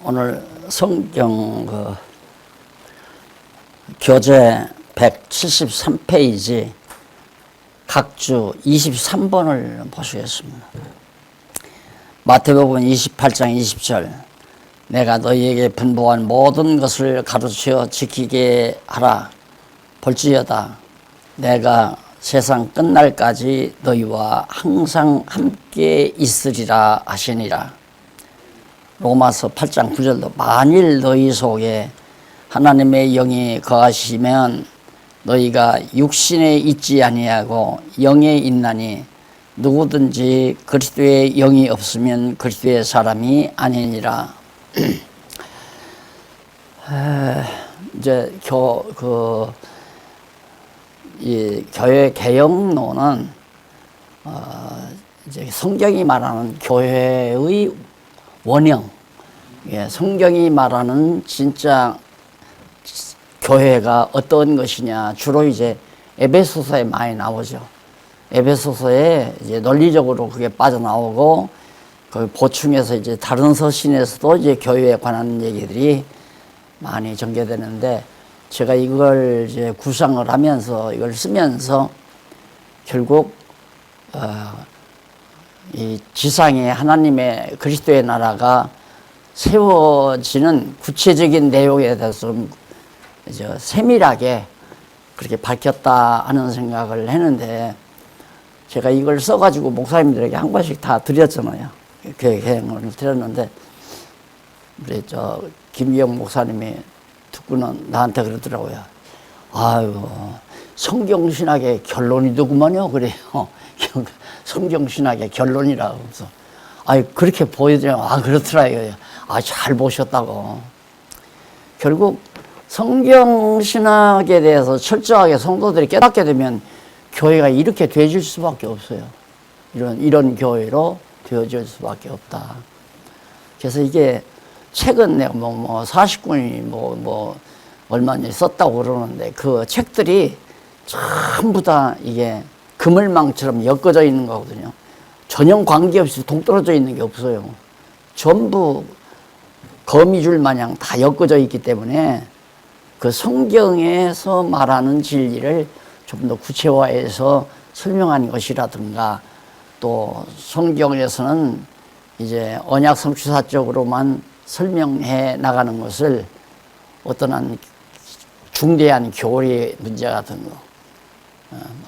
오늘 성경 교재 173페이지 각주 23번을 보시겠습니다. 마태복음 28장 20절 내가 너희에게 분부한 모든 것을 가르쳐 지키게 하라. 볼지어다 내가 세상 끝날까지 너희와 항상 함께 있으리라 하시니라. 로마서 8장 9절도 만일 너희 속에 하나님의 영이 거하시면 너희가 육신에 있지 아니하고 영에 있나니 누구든지 그리스도의 영이 없으면 그리스도의 사람이 아니니라. 이제 이 교회 개혁론은 이제 성경이 말하는 교회의 원형, 성경이 말하는 진짜 교회가 어떤 것이냐, 주로 이제 에베소서에 많이 나오죠. 에베소서에 이제 논리적으로 그게 빠져나오고, 그 보충해서 이제 다른 서신에서도 이제 교회에 관한 얘기들이 많이 전개되는데, 제가 이걸 이제 구상을 하면서, 이걸 쓰면서 결국, 이 지상에 하나님의 그리스도의 나라가 세워지는 구체적인 내용에 대해서 좀 세밀하게 그렇게 밝혔다 하는 생각을 했는데, 제가 이걸 써가지고 목사님들에게 한 번씩 다 드렸잖아요. 계획을 드렸는데, 우리 김기영 목사님이 듣고는 나한테 그러더라고요. 아유, 성경신학의 결론이더구만요. 그래요. 성경신학의 결론이라고. 그래서, 그렇게 보여드리면, 그렇더라고요. 잘 보셨다고. 결국, 성경신학에 대해서 철저하게 성도들이 깨닫게 되면, 교회가 이렇게 되어질 수밖에 없어요. 이런 교회로 되어질 수밖에 없다. 그래서 이게, 책은 내가 40권이 얼마나 썼다고 그러는데, 그 책들이 전부 다 이게 그물망처럼 엮어져 있는 거거든요. 전혀 관계없이 동떨어져 있는 게 없어요. 전부 거미줄 마냥 다 엮어져 있기 때문에 그 성경에서 말하는 진리를 좀 더 구체화해서 설명한 것이라든가, 또 성경에서는 이제 언약 성취사적으로만 설명해 나가는 것을 어떤 한 중대한 교리 문제 같은 거,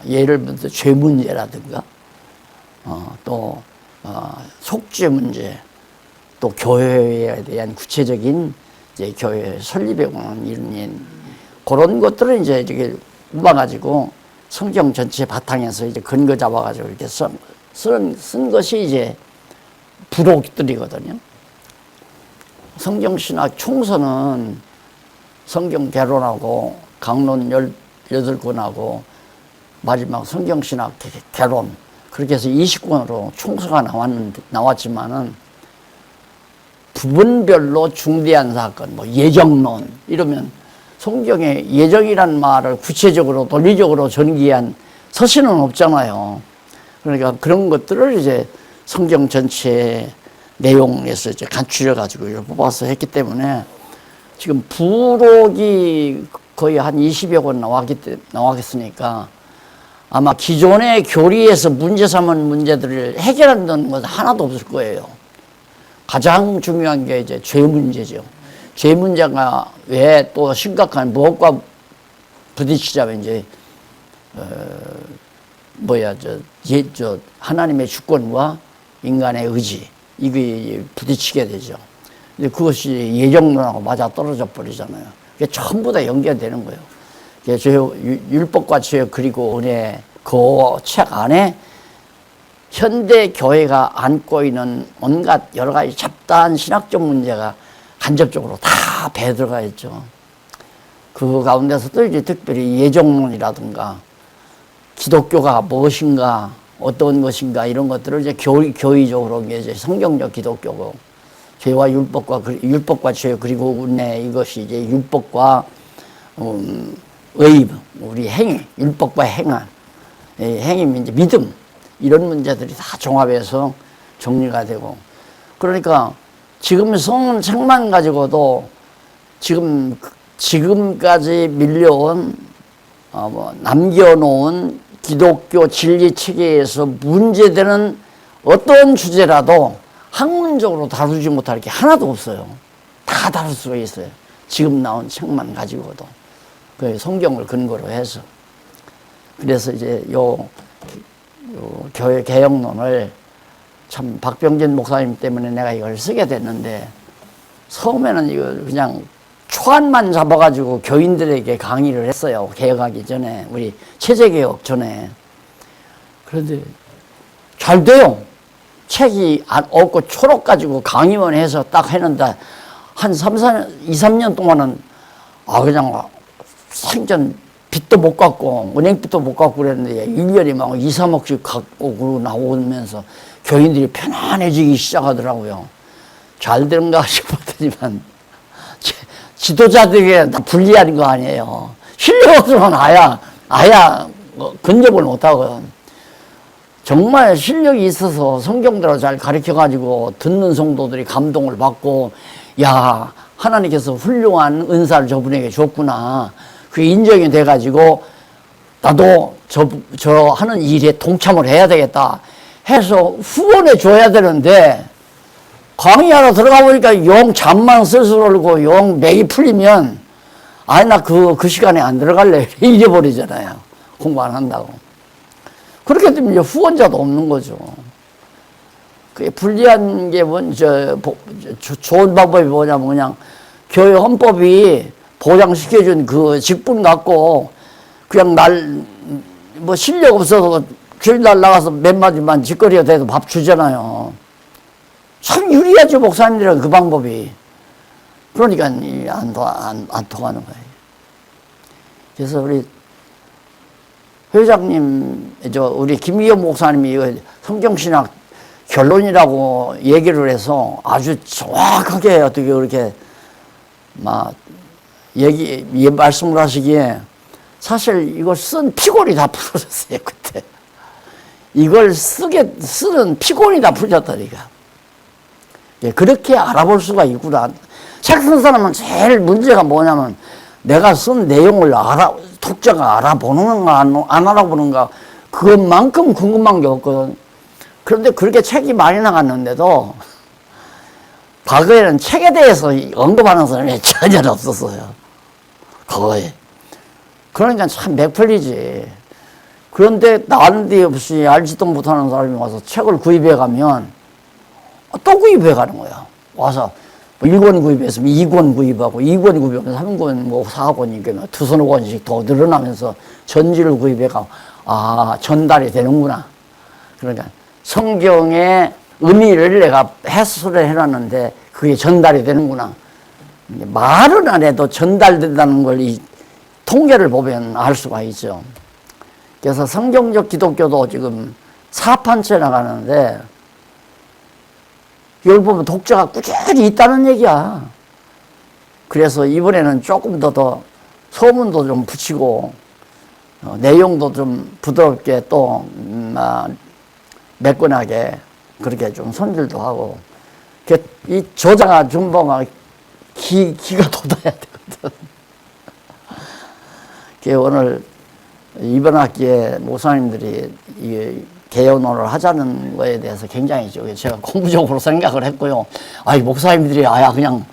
예를 들어 죄 문제라든가, 또 속죄 문제, 또 교회에 대한 구체적인 이제 교회 설립에 관한 이런 그런 것들을 이제 이렇게 모아가지고 성경 전체 바탕에서 이제 근거 잡아가지고 이렇게 쓴 것이 이제 부록들이거든요. 성경신학 총서는 성경 개론하고 강론 18권하고 마지막 성경신학 개론, 그렇게 해서 20권으로 총서가 나왔지만은 부분별로 중대한 사건, 예정론 이러면 성경에 예정이란 말을 구체적으로 논리적으로 전개한 서신은 없잖아요. 그러니까 그런 것들을 이제 성경 전체의 내용에서 이제 간추려 가지고 뽑아서 했기 때문에 지금 부록이 거의 한 20여 권 나왔겠으니까 아마 기존의 교리에서 문제 삼은 문제들을 해결한다는 것은 하나도 없을 거예요. 가장 중요한 게 이제 죄 문제죠. 죄 문제가 왜 또 심각한 무엇과 부딪히자면 이제 하나님의 주권과 인간의 의지, 이게 부딪히게 되죠. 근데 그것이 예정론하고 맞아 떨어져 버리잖아요. 그게 전부 다 연결되는 거예요. 율법과 죄 그리고 은혜, 그 책 안에 현대 교회가 안고 있는 온갖 여러 가지 잡다한 신학적 문제가 간접적으로 다 배 들어가 있죠. 그 가운데서도 이제 특별히 예정론이라든가 기독교가 무엇인가, 어떤 것인가 이런 것들을 이제 교의적으로 이제 성경적 기독교고, 죄와 율법과 죄 그리고 은혜, 이것이 이제 율법과 우리 행위, 율법과 행한 행위, 이제 믿음, 이런 문제들이 다 종합해서 정리가 되고, 그러니까 지금 성책만 가지고도 지금까지 밀려온 남겨놓은 기독교 진리 체계에서 문제되는 어떤 주제라도 학문적으로 다루지 못할 게 하나도 없어요. 다 다룰 수가 있어요. 지금 나온 책만 가지고도. 그 성경을 근거로 해서. 그래서 이제 요 교회 개혁론을 참 박병진 목사님 때문에 내가 이걸 쓰게 됐는데, 처음에는 이거 그냥 초안만 잡아가지고 교인들에게 강의를 했어요. 개혁하기 전에, 우리 체제개혁 전에. 그런데 잘 돼요. 책이 없고 초록 가지고 강의만 해서 딱 했는데, 한 2, 3년 동안은 그냥 생전 빚도 못 갚고 은행빚도 못 갚고 그랬는데 1년에 막 2, 3억씩 갖고 나오면서 교인들이 편안해지기 시작하더라고요. 잘 되는가 싶었더니만 지도자들에게 다 불리한 거 아니에요. 실력 없으면 아야 근접을 못하고, 정말 실력이 있어서 성경대로 잘 가르쳐가지고 듣는 성도들이 감동을 받고, 야, 하나님께서 훌륭한 은사를 저분에게 줬구나. 그게 인정이 돼가지고 나도 저 하는 일에 동참을 해야 되겠다 해서 후원해 줘야 되는데, 강의하러 들어가 보니까 영 잠만 슬슬 오르고 영 맥이 풀리면 나 그 시간에 안 들어갈래 잊어버리잖아요. 공부 안 한다고. 그렇게 되면 이제 후원자도 없는 거죠. 그게 불리한 게 좋은 방법이 뭐냐면, 그냥 교회 헌법이 보장시켜준 그 직분 갖고 그냥 실력 없어서 주일날 나가서 몇 마디만 짓거리가 돼도 밥 주잖아요. 참 유리하죠, 목사님들은 그 방법이. 그러니까 안 통하는 거예요. 그래서 우리 회장님, 우리 김기현 목사님이 이거 성경신학 결론이라고 얘기를 해서 아주 정확하게 어떻게 그렇게 말씀을 하시기에, 사실 이걸 쓴 피곤이 다 풀어졌어요, 그때. 이걸 쓰는 피곤이 다 풀렸다니까. 그렇게 알아볼 수가 있구나. 책 쓴 사람은 제일 문제가 뭐냐면, 내가 쓴 내용을 독자가 알아보는가, 안 알아보는가, 그것만큼 궁금한 게 없거든. 그런데 그렇게 책이 많이 나갔는데도, 과거에는 책에 대해서 언급하는 사람이 전혀 없었어요. 과거에. 그러니까 참 맥풀리지. 그런데 난데없이 알지도 못하는 사람이 와서 책을 구입해 가면 또 구입해 가는 거야. 와서 1권 구입했으면 2권 구입하고, 2권 구입하면 3권, 4권이니까 2-3권씩 더 늘어나면서 전지를 구입해 가고, 전달이 되는구나. 그러니까 성경의 의미를 내가 해설을 해놨는데 그게 전달이 되는구나. 말은 안 해도 전달된다는 걸 이 통계를 보면 알 수가 있죠. 그래서 성경적 기독교도 지금 4판째 나가는데, 이걸 보면 독자가 꾸준히 있다는 얘기야. 그래서 이번에는 조금 더 소문도 좀 붙이고, 내용도 좀 부드럽게 또 매끈하게 그렇게 좀 손질도 하고, 이 저자가 중보가 기가 돋아야 되거든. 오늘 이번 학기에 목사님들이 이 개혁론을 하자는 거에 대해서 굉장히 제가 공부적으로 생각을 했고요. 목사님들이 그냥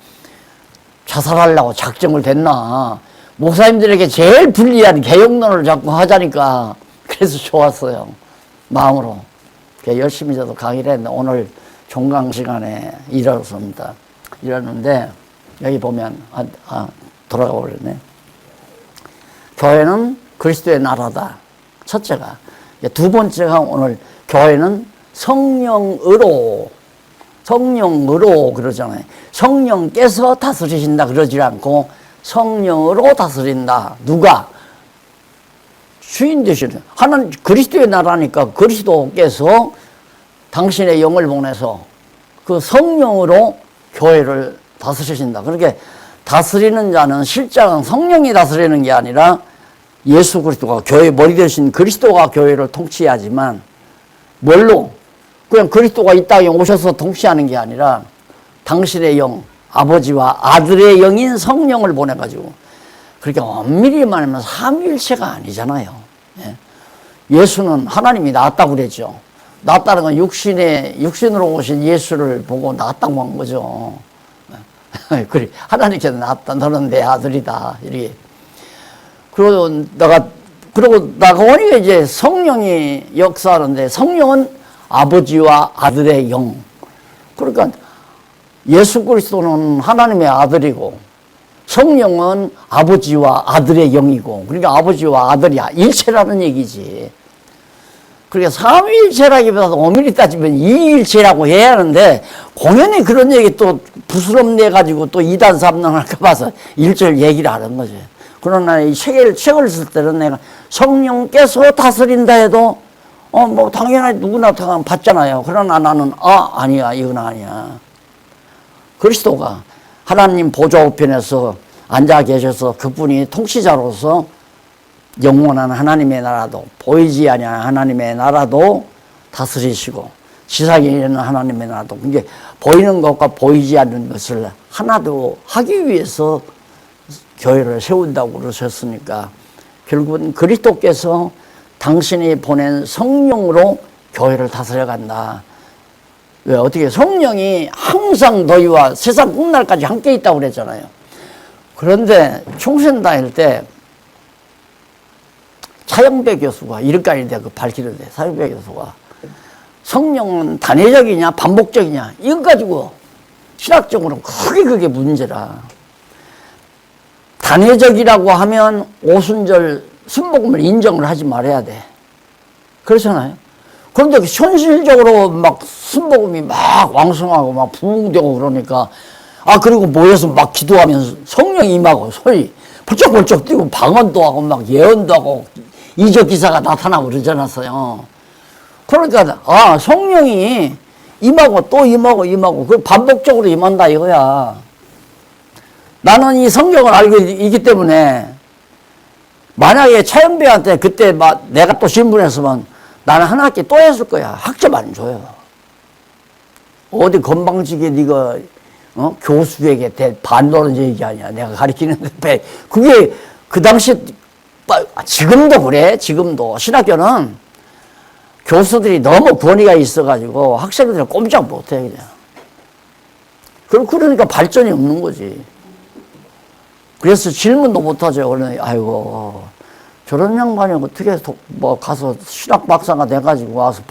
자살하려고 작정을 됐나. 목사님들에게 제일 불리한 개혁론을 자꾸 하자니까 그래서 좋았어요. 마음으로. 열심히 저도 강의를 했는데, 오늘 종강 시간에 일어섰습니다. 이러는데, 여기 보면, 돌아가 버렸네. 교회는 그리스도의 나라다. 첫째가. 두 번째가 오늘 교회는 성령으로 그러잖아요. 성령께서 다스리신다 그러지 않고 성령으로 다스린다. 누가? 주인 되시는 하나님, 그리스도의 나라니까 그리스도께서 당신의 영을 보내서 그 성령으로 교회를 다스리신다. 그렇게 다스리는 자는 실장은 성령이 다스리는 게 아니라 예수 그리스도가, 교회 머리 되신 그리스도가 교회를 통치하지만, 뭘로? 그냥 그리스도가 이 땅에 오셔서 통치하는 게 아니라 당신의 영, 아버지와 아들의 영인 성령을 보내가지고, 그렇게 엄밀히 말하면 삼위일체가 아니잖아요. 예. 예수는 하나님이 낳았다고 그랬죠. 낳았다는 건 육신으로 오신 예수를 보고 낳았다고 한 거죠. 그래, 하나님께서 낳았다. 너는 내 아들이다. 이렇게. 그러고 나가 보니까 이제 성령이 역사하는데, 성령은 아버지와 아들의 영. 그러니까 예수 그리스도는 하나님의 아들이고, 성령은 아버지와 아들의 영이고, 그러니까 아버지와 아들이 일체라는 얘기지. 그러니까 삼위일체라기보다도 엄밀히 따지면 이일체라고 해야 하는데, 공연히 그런 얘기 또 부스럼내 가지고 또 이단 삼단 할까 봐서 일절 얘기를 하는 거지. 그러나 이 책을 쓸 때는 내가 성령께서 다스린다 해도 뭐 당연히 누구나 다 받잖아요. 그러나 나는 아니야, 이건 아니야. 그리스도가 하나님 보좌 우편에서 앉아 계셔서 그분이 통치자로서 영원한 하나님의 나라도, 보이지 아니하는 하나님의 나라도 다스리시고, 지상에 있는 하나님의 나라도, 이게 보이는 것과 보이지 않는 것을 하나도 하기 위해서 교회를 세운다고 그러셨으니까, 결국은 그리스도께서 당신이 보낸 성령으로 교회를 다스려 간다. 왜? 어떻게? 성령이 항상 너희와 세상 끝날까지 함께 있다고 그랬잖아요. 그런데 총선 다닐 때 차영배 교수가 이렇게까지 밝히는데, 차영배 교수가 성령은 단회적이냐 반복적이냐 이거 가지고 신학적으로 크게 그게 문제라. 단회적이라고 하면 오순절 순복음을 인정을 하지 말아야 돼. 그렇잖아요. 그런데 현실적으로 막 순복음이 막 왕성하고 막 부흥되고 그러니까, 그리고 모여서 막 기도하면서 성령이 임하고 소리 벌쩍벌쩍 뛰고 방언도 하고 막 예언도 하고 이적 기사가 나타나고 그러지 않았어요. 그러니까 성령이 임하고 또 임하고 그 반복적으로 임한다 이거야. 나는 이 성경을 알고 있기 때문에, 만약에 차영배한테 그때 내가 또 신분했으면 나는 한 학기 또 했을 거야. 학점 안 줘요. 어디 건방지게 네가 교수에게 반론을 얘기하냐. 내가 가르치는데 그게 그 당시, 지금도 그래. 지금도 신학교는 교수들이 너무 권위가 있어가지고 학생들을 꼼짝 못해 그냥. 그러니까 발전이 없는 거지. 그래서 질문도 못하죠. 그러니 아이고 저런 양반이 어떻게 가서 신학 박사가 돼가지고 와서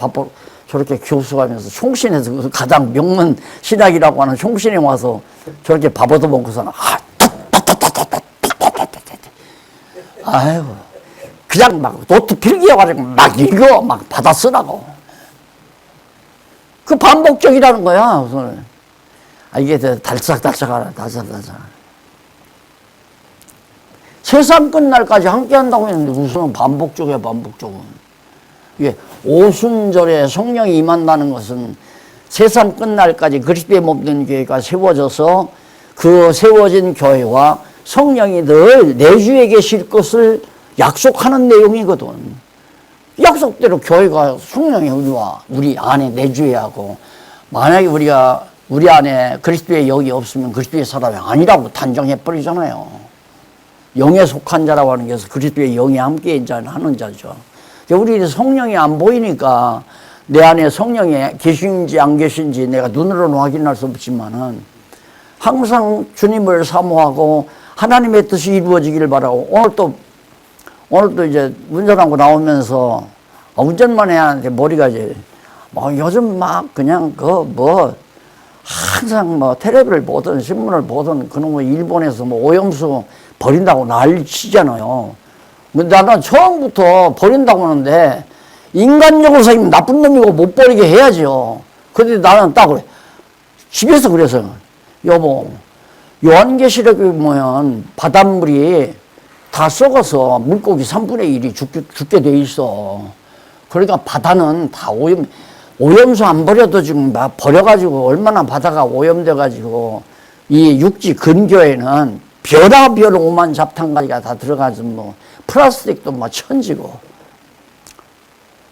저렇게 교수하면서 총신에서 가장 명문 신학이라고 하는 총신에 와서 저렇게 밥 얻어 먹고서는 아이고 그냥 막 노트 필기해가지고 막 읽어 막 받아 쓰라고. 그 반복적이라는 거야. 우선 이게 달싹달싹하라. 세상 끝날까지 함께 한다고 했는데 무슨 반복적이야. 반복적은 이게 오순절에 성령이 임한다는 것은 세상 끝날까지 그리스도의 몸 된 교회가 세워져서 그 세워진 교회와 성령이 늘 내주에 계실 것을 약속하는 내용이거든. 약속대로 교회가 성령이 우리 안에 내주해야 하고, 만약에 우리가 우리 안에 그리스도의 영이 없으면 그리스도의 사람이 아니라고 단정해버리잖아요. 영에 속한 자라고 하는 것은 그리스도의 영이 함께 하는 자죠. 우리 성령이 안 보이니까 내 안에 성령이 계신지 안 계신지 내가 눈으로는 확인할 수 없지만은 항상 주님을 사모하고 하나님의 뜻이 이루어지기를 바라고, 오늘도 이제 운전하고 나오면서 운전만 해야 하는데 머리가 이제 요즘 막 그냥 항상 텔레비를 보든 신문을 보든 그놈의 일본에서 오염수 버린다고 난리 치잖아요. 나는 처음부터 버린다고 하는데 인간적으로 생기면 나쁜 놈이고 못 버리게 해야죠. 근데 나는 딱 그래. 집에서 그래서 여보, 요한계시록에 보면 바닷물이 다 썩어서 물고기 3분의 1이 죽게 돼 있어. 그러니까 바다는 다 오염수 안 버려도 지금 막 버려가지고 얼마나 바다가 오염돼가지고 이 육지 근교에는 별의별 오만 잡탕가지가 다 들어가서 플라스틱도 천지고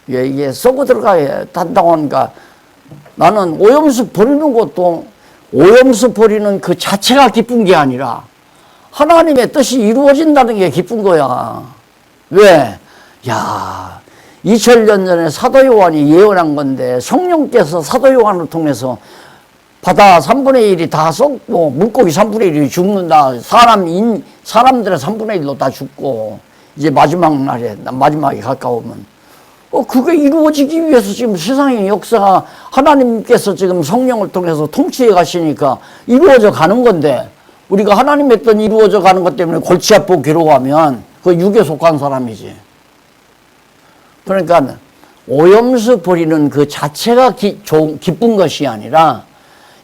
이게 썩어 들어가야 한다고 하니까 나는 오염수 버리는 것도 오염수 버리는 그 자체가 기쁜 게 아니라 하나님의 뜻이 이루어진다는 게 기쁜 거야. 왜? 야, 2000년 전에 사도 요한이 예언한 건데 성령께서 사도 요한을 통해서 바다 3분의 1이 다 썩고 물고기 3분의 1이 죽는다. 사람들의 3분의 1도 다 죽고 이제 마지막 날에 마지막에 가까우면 그게 이루어지기 위해서 지금 세상의 역사가 하나님께서 지금 성령을 통해서 통치해 가시니까 이루어져 가는 건데 우리가 하나님의 뜻 이루어져 가는 것 때문에 골치 아프고 괴로워하면 그 육에 속한 사람이지. 그러니까 오염수 버리는 그 자체가 기쁜 것이 아니라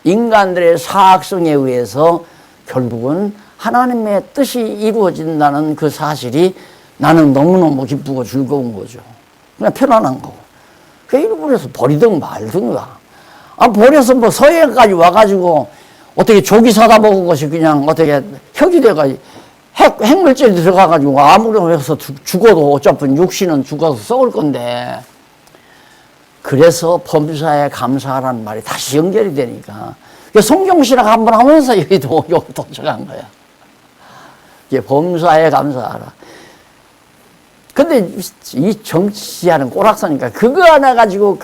인간들의 사악성에 의해서 결국은 하나님의 뜻이 이루어진다는 그 사실이 나는 너무너무 기쁘고 즐거운 거죠. 그냥 편안한 거고. 그 일본에서 버리든 말든가. 버려서 뭐 서해까지 와가지고 어떻게 조기 사다 먹은 것이 그냥 어떻게 혁이 돼가지고 핵물질이 들어가가지고 아무리 해서 죽어도 어차피 육신은 죽어서 썩을 건데 그래서 범사에 감사하라는 말이 다시 연결이 되니까 성경신학 한번 하면서 여기도 도착한 거야. 이제 범사에 감사하라. 근데 이 정치하는 꼬락서니까 그거 하나 가지고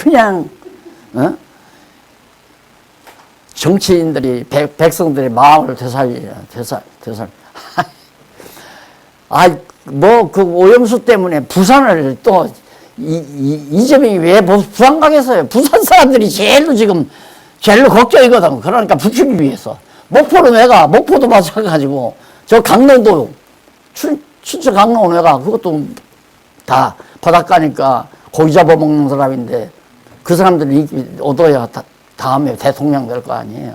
그냥 정치인들이 백성들의 마음을 되살리냐 그 오염수 때문에 부산을 또 이재명이 왜 부산 가겠어요? 부산 사람들이 제일로 걱정이거든. 그러니까 부추기 위해서. 목포로 왜 가? 목포도 마찬가지고 저 강릉도 춘천 강릉 왜 가? 그것도 다 바닷가니까 고기 잡아먹는 사람인데 그 사람들이 얻어야 다음에 대통령 될 거 아니에요.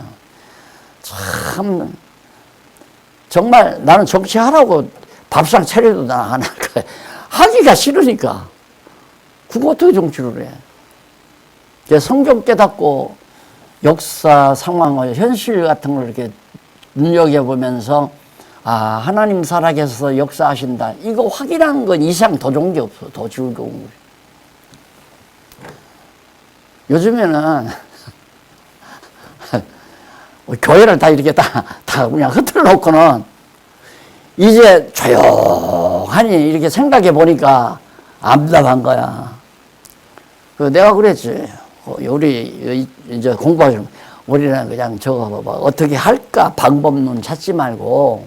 참 정말 나는 정치하라고 밥상 차려도 나 안 할 거야. 하기가 싫으니까. 그거 어떻게 정치를 해? 성경 깨닫고 역사 상황을 현실 같은 걸 이렇게 눈여겨보면서 하나님 살아계셔서 역사하신다. 이거 확인한 건 이상 더 좋은 게 없어. 더 즐거운 거예요. 요즘에는 교회를 다 이렇게 다 그냥 흐트러 놓고는 이제 조용하니 이렇게 생각해 보니까 암담한 거야. 내가 그랬지. 우리 이제 공부하시면 우리는 그냥 저거 봐봐. 어떻게 할까 방법론 찾지 말고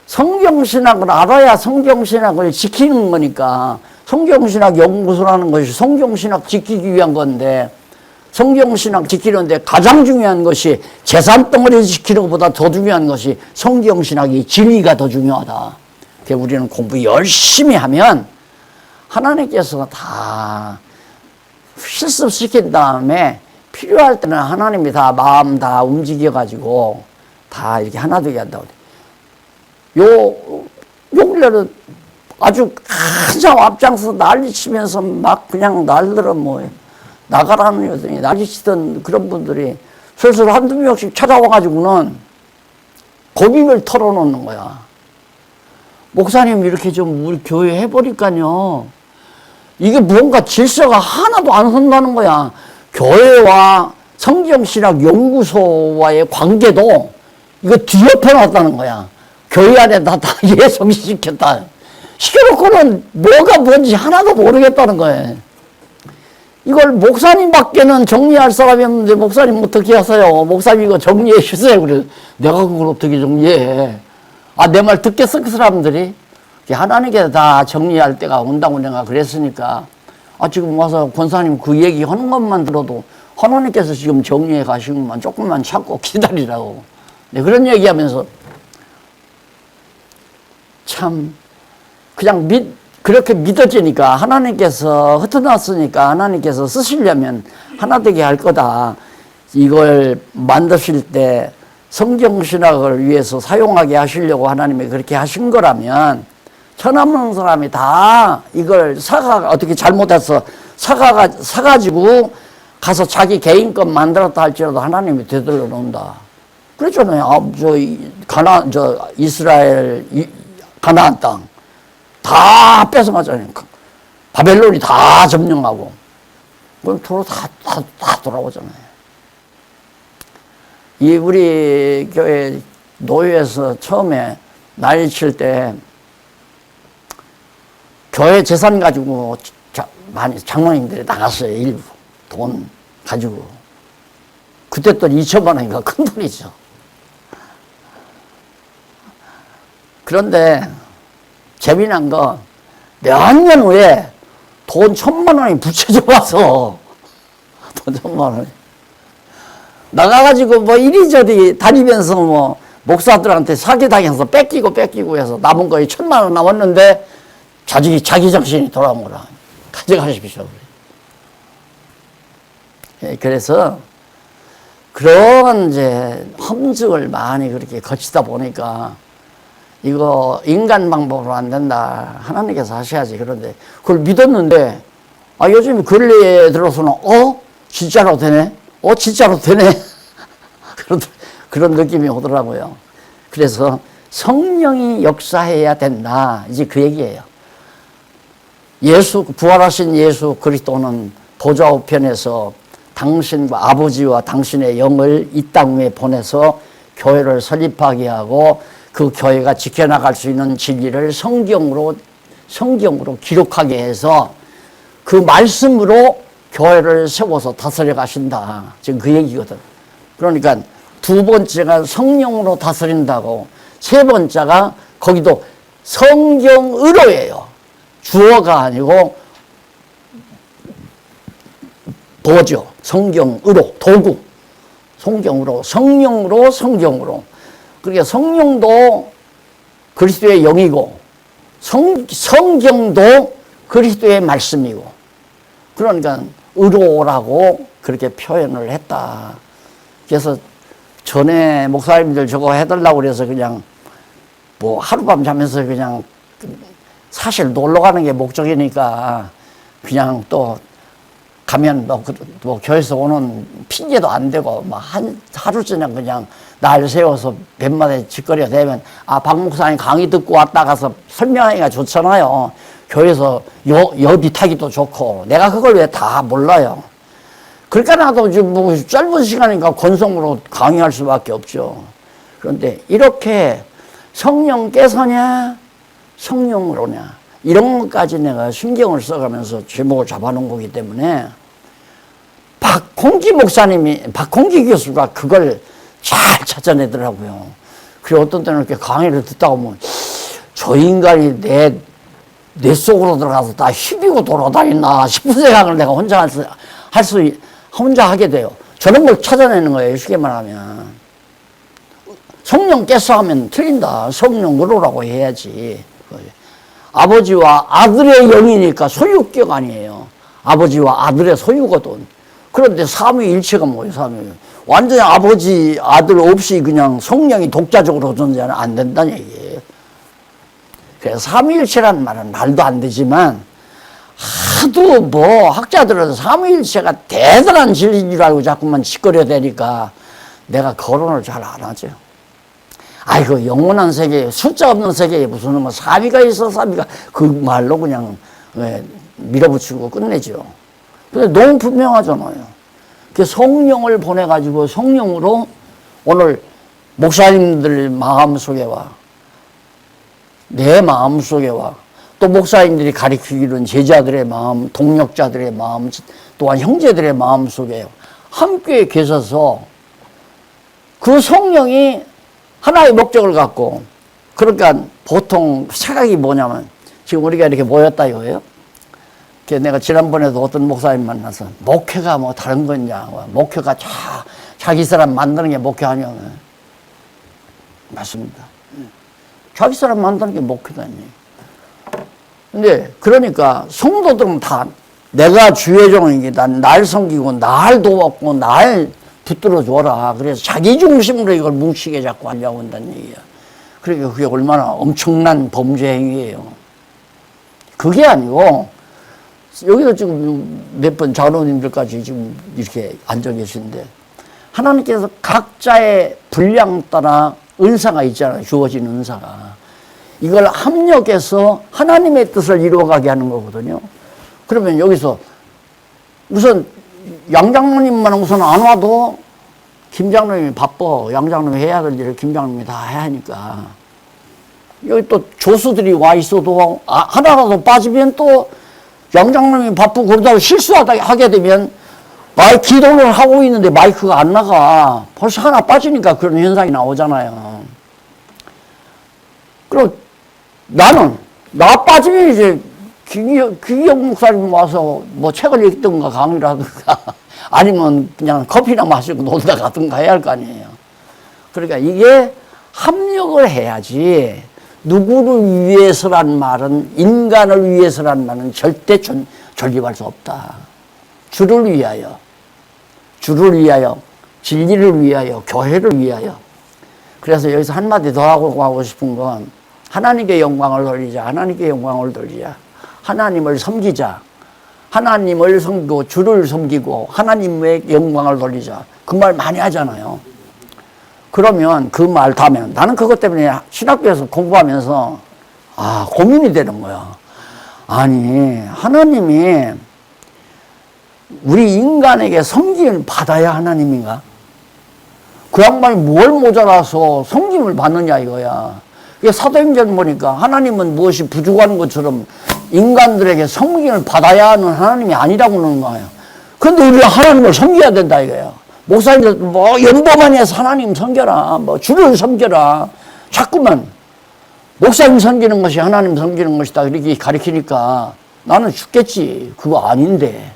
성경신학을 알아야 성경신학을 지키는 거니까 성경신학 연구소라는 것이 성경신학 지키기 위한 건데 성경신학 지키는데 가장 중요한 것이 재산덩어리 지키는 것보다 더 중요한 것이 성경신학이 진리가 더 중요하다. 그래서 우리는 공부 열심히 하면 하나님께서 다 실습시킨 다음에 필요할 때는 하나님이 다 마음 다 움직여가지고 다 이렇게 하나 되게 한다고. 요 근래는 아주 한참 앞장서 난리치면서 막 그냥 날들어 나가라는 여성이 난리치던 그런 분들이 슬슬 한두 명씩 찾아와가지고는 고민을 털어놓는 거야. 목사님 이렇게 좀 우리 교회 해버릴까요? 이게 뭔가 질서가 하나도 안 선다는 거야. 교회와 성경신학 연구소와의 관계도 이거 뒤엎어 놨다는 거야. 교회 안에 다 예성시켰다. 시켜놓고는 뭐가 뭔지 하나도 모르겠다는 거예요. 이걸 목사님밖에는 정리할 사람이 없는데 목사님 어떻게 하세요? 목사님 이거 정리해 주세요. 그래. 내가 그걸 어떻게 정리해? 내 말 듣겠어 그 사람들이? 하나님께 다 정리할 때가 온다고 내가 그랬으니까 지금 와서 권사님 그 얘기 하는 것만 들어도 하나님께서 지금 정리해 가시고만 조금만 참고 기다리라고. 네, 그런 얘기하면서 참 그냥 그렇게 믿어지니까 하나님께서 흩어놨으니까 하나님께서 쓰시려면 하나 되게 할 거다. 이걸 만드실 때 성경신학을 위해서 사용하게 하시려고 하나님이 그렇게 하신 거라면 천없는 사람이 다 이걸 어떻게 잘못해서 사가지고 가서 자기 개인 것 만들었다 할지라도 하나님이 되돌려 놓는다. 그랬잖아요. 이스라엘, 가나안 땅 다 뺏어가잖아요. 바벨론이 다 점령하고. 그럼 도로 다 돌아오잖아요. 이 우리 교회 노회에서 처음에 난리 칠 때 교회 재산 가지고 많이 장로님들이 나갔어요. 일부 돈 가지고. 그때 또 2천만 원인가 큰 돈이죠. 그런데 재미난 거 몇 년 후에 돈 1,000만 원이 붙여져 와서 돈 1,000만 원이 나가가지고 뭐 이리저리 다니면서 뭐 목사들한테 사기당해서 뺏기고 해서 남은 거에 1,000만 원 남았는데 자기 정신이 돌아온 거라. 가져가십시오. 그래서 그런 이제 험증을 많이 그렇게 거치다 보니까 이거 인간 방법으로 안 된다. 하나님께서 하셔야지. 그런데 그걸 믿었는데 요즘 근래에 들어서는 진짜로 되네? 진짜로 되네? 그런 느낌이 오더라고요. 그래서 성령이 역사해야 된다. 이제 그 얘기예요. 부활하신 예수 그리스도는 보좌 우편에서 당신과 아버지와 당신의 영을 이 땅 위에 보내서 교회를 설립하게 하고 그 교회가 지켜나갈 수 있는 진리를 성경으로 기록하게 해서 그 말씀으로 교회를 세워서 다스려 가신다. 지금 그 얘기거든. 그러니까 두 번째가 성령으로 다스린다고, 세 번째가 거기도 성경으로예요. 주어가 아니고 도죠. 성경으로, 도구. 성경으로. 그러니까 성령도 그리스도의 영이고 성경도 그리스도의 말씀이고, 그러니까 의로라고 그렇게 표현을 했다. 그래서 전에 목사님들 저거 해달라고 그래서 그냥 뭐 하룻밤 자면서 그냥 사실 놀러 가는 게 목적이니까 그냥 또 가면 뭐 교회에서 오는 핑계도 안 되고 막 하루쯤에 그냥 날 세워서 뱃마다 짓거리가 되면 박 목사님 강의 듣고 왔다 가서 설명하기가 좋잖아요. 교회에서 여비 타기도 좋고. 내가 그걸 왜 다 몰라요. 그러니까 나도 지금 뭐 짧은 시간이니까 건성으로 강의할 수밖에 없죠. 그런데 이렇게 성령께서냐 성령으로냐 이런 것까지 내가 신경을 써가면서 제목을 잡아놓은 거기 때문에 박홍기 교수가 그걸 잘 찾아내더라고요. 그리고 어떤 때는 이렇게 강의를 듣다 보면 저 인간이 내 속으로 들어가서 다 휘비고 돌아다닌다 싶은 생각을 내가 혼자 하게 돼요. 저런 걸 찾아내는 거예요. 쉽게 말하면. 성령께서 하면 틀린다. 성령으로라고 해야지. 아버지와 아들의 영이니까 소유격 아니에요. 아버지와 아들의 소유거든. 그런데 삼위일체가 뭐예요? 완전히 아버지, 아들 없이 그냥 성령이 독자적으로 존재하면 안 된다는 얘기예요. 그래서 삼위일체라는 말은 말도 안 되지만 하도 뭐 학자들은 삼위일체가 대단한 진리인 줄 알고 자꾸만 짓거려 대니까 내가 거론을 잘 안 하죠. 아이고 영원한 세계, 숫자 없는 세계에 무슨 뭐 사위가 있어 사위가 그 말로 그냥 밀어붙이고 끝내죠. 근데 너무 분명하잖아요. 그 성령을 보내가지고 성령으로 오늘 목사님들 마음속에와 내 마음속에와 또 목사님들이 가르치기로는 제자들의 마음, 동력자들의 마음, 또한 형제들의 마음속에 함께 계셔서 그 성령이 하나의 목적을 갖고, 그러니까 보통 생각이 뭐냐면 지금 우리가 이렇게 모였다 이거예요. 내가 지난번에도 어떤 목사님 만나서 목회가 뭐 다른 거냐, 목회가 자기 사람 만드는 게 목회 아니야. 맞습니다. 자기 사람 만드는 게 목회다니. 근데 그러니까 성도들은 다 내가 주의 종이다, 날 섬기고 날 도왔고 날 붙들어 줘라. 그래서 자기 중심으로 이걸 뭉치게 자꾸 하려고 한다는 얘기야. 그러니까 그게 얼마나 엄청난 범죄 행위예요. 그게 아니고 여기도 지금 몇 번 장로님들까지 지금 이렇게 앉아 계신데 하나님께서 각자의 분량 따라 은사가 있잖아요. 주어진 은사가. 이걸 합력해서 하나님의 뜻을 이루어가게 하는 거거든요. 그러면 여기서 우선 양 장로님만 우선 안 와도 김 장로님이 바빠. 양 장로님이 해야 될 일을 김 장로님이 다 해야 하니까. 여기 또 조수들이 와 있어도 하나라도 빠지면 또 양 장로님이 바쁘고 그러다가 실수하게 되면 기도를 하고 있는데 마이크가 안 나가. 벌써 하나 빠지니까 그런 현상이 나오잖아요. 그럼 나 빠지면 이제 귀경 목사님 와서 뭐 책을 읽든가 강의를 하든가 아니면 그냥 커피나 마시고 놀다 가든가 해야 할 거 아니에요. 그러니까 이게 합력을 해야지 누구를 위해서란 말은 인간을 위해서란 말은 절대 존립할 수 없다. 주를 위하여, 진리를 위하여, 교회를 위하여. 그래서 여기서 한마디 더 하고 싶은 건 하나님께 영광을 돌리자. 하나님께 영광을 돌리자. 하나님을 섬기자. 하나님을 섬기고 주를 섬기고 하나님의 영광을 돌리자. 그 말 많이 하잖아요. 그러면 그 말 다면 나는 그것 때문에 신학교에서 공부하면서 고민이 되는 거야. 아니 하나님이 우리 인간에게 섬김을 받아야 하나님인가? 그 양반이 뭘 모자라서 섬김을 받느냐 이거야. 이게 사도행전 보니까 하나님은 무엇이 부족한 것처럼 인간들에게 섬김을 받아야 하는 하나님이 아니라고 그러는 거예요. 그런데 우리가 하나님을 섬겨야 된다 이거예요. 목사님들 연보만 해서 하나님 섬겨라, 주를 섬겨라. 자꾸만 목사님 섬기는 것이 하나님 섬기는 것이다 이렇게 가르치니까 나는 죽겠지. 그거 아닌데.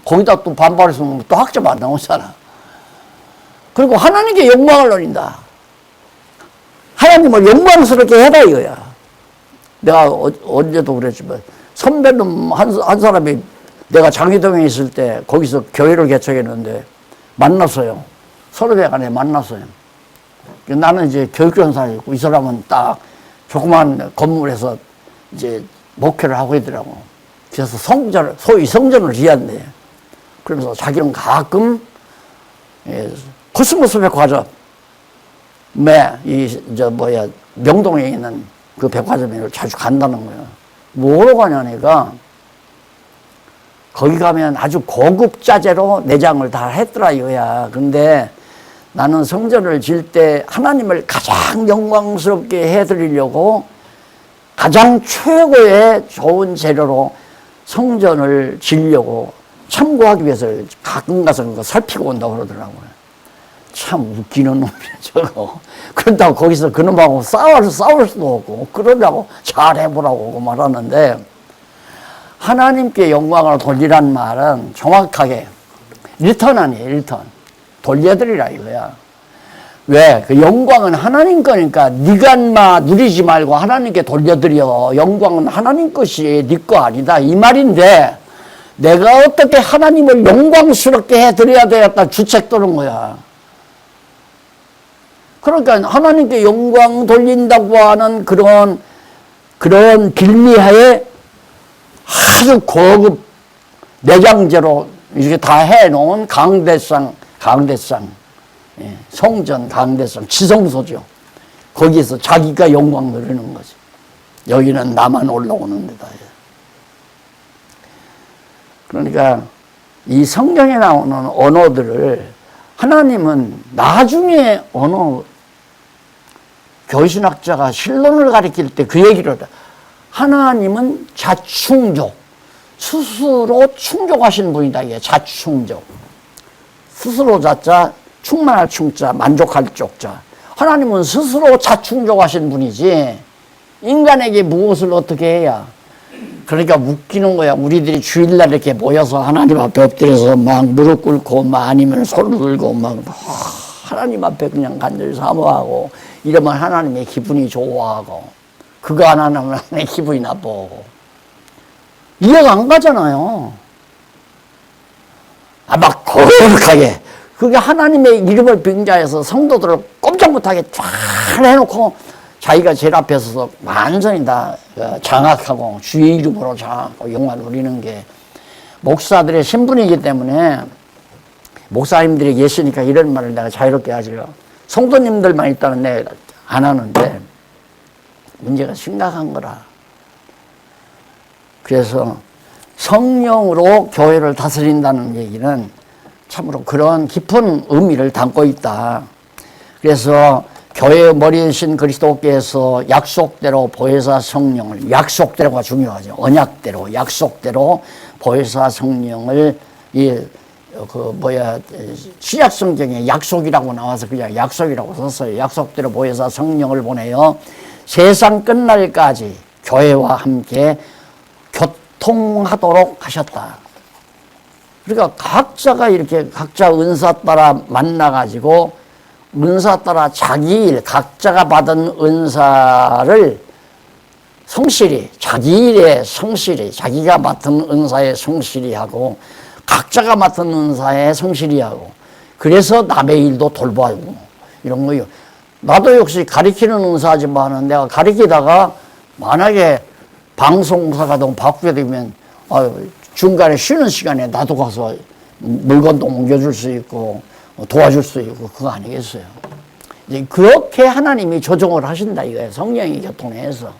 거기다 또 반발해서 또 학점 안 나오잖아. 그리고 하나님께 영광을 돌린다. 하나님을 영광스럽게 해라 이거야. 내가 언제도 그랬지만 선배님 한 사람이 내가 장희동에 있을 때 거기서 교회를 개척했는데 만났어요. 서로회관에 만났어요. 나는 이제 교육전사였고 이 사람은 딱 조그만 건물에서 이제 목회를 하고 있더라고. 그래서 소위 성전을 지었네. 그러면서 자기는 가끔 코스모스 백화점 명동에 있는 그 백화점에 자주 간다는 거야. 뭐로 가냐니까 거기 가면 아주 고급 자재로 내장을 다 했더라 이거야. 근데 나는 성전을 질 때 하나님을 가장 영광스럽게 해드리려고 가장 최고의 좋은 재료로 성전을 지려고 참고하기 위해서 가끔 가서 그거 살피고 온다고 그러더라고요. 참 웃기는 놈이야 저거. 그런다고 거기서 그놈하고 싸울 수도 없고 그러려고 잘해보라고 말하는데, 하나님께 영광을 돌리란 말은 정확하게 리턴 아니에요. 리턴 돌려드리라 이거야. 왜? 그 영광은 하나님 거니까 네가 누리지 말고 하나님께 돌려드려. 영광은 하나님 것이 네 거 아니다 이 말인데, 내가 어떻게 하나님을 영광스럽게 해드려야 되겠다 주책 도는 거야. 그러니까 하나님께 영광 돌린다고 하는 그런 빌미하에 아주 고급 내장재로 이렇게 다 해놓은 강대상, 성전 강대상, 지성소죠. 거기에서 자기가 영광 누리는 거지. 여기는 나만 올라오는 데다. 그러니까 이 성경에 나오는 언어들을 하나님은 나중에 교신학자가 신론을 가리킬 때 그 얘기를 하다. 하나님은 자충족, 스스로 충족하신 분이다. 이게 자충족. 스스로 자자, 충만할 충자, 만족할 쪽자. 하나님은 스스로 자충족하신 분이지 인간에게 무엇을 어떻게 해야. 그러니까 웃기는 거야. 우리들이 주일날 이렇게 모여서 하나님 앞에 엎드려서 막 무릎 꿇고 아니면 손을 들고 하나님 앞에 그냥 간절히 사모하고 이러면 하나님의 기분이 좋아하고, 그거 안 하면 하나님의 기분이 나쁘고. 이해가 안 가잖아요. 막 거룩하게. 그게 하나님의 이름을 빙자해서 성도들을 꼼짝 못하게 쫙 해놓고 자기가 제일 앞에 서서 완전히 다 장악하고 주의 이름으로 장악하고 영광 누리는 게 목사들의 신분이기 때문에, 목사님들이 계시니까 이런 말을 내가 자유롭게 하지요. 성도님들만 있다면 내가 안 하는데 문제가 심각한 거라. 그래서 성령으로 교회를 다스린다는 얘기는 참으로 그런 깊은 의미를 담고 있다. 그래서 교회의 머리이신 그리스도께서 약속대로 보혜사 성령을, 약속대로가 중요하죠. 언약대로, 약속대로 보혜사 성령을 신약 성경에 약속이라고 나와서 그냥 약속이라고 썼어요. 약속대로 보혜사 성령을 보내요. 세상 끝날까지 교회와 함께 교통하도록 하셨다. 그러니까 각자가 이렇게 각자 은사 따라 만나가지고 은사 따라 자기 일, 각자가 받은 은사를 성실히, 자기 일에 성실히, 자기가 맡은 은사에 성실히 하고 각자가 맡은 은사에 성실히 하고 그래서 남의 일도 돌보고 이런 거요. 나도 역시 가르치는 은사지만 내가 가르치다가 만약에 방송사가 너무 바쁘게 되면 중간에 쉬는 시간에 나도 가서 물건도 옮겨줄 수 있고 도와줄 수 있고 그거 아니겠어요. 이제 그렇게 하나님이 조정을 하신다 이거예요. 성령이 교통해서.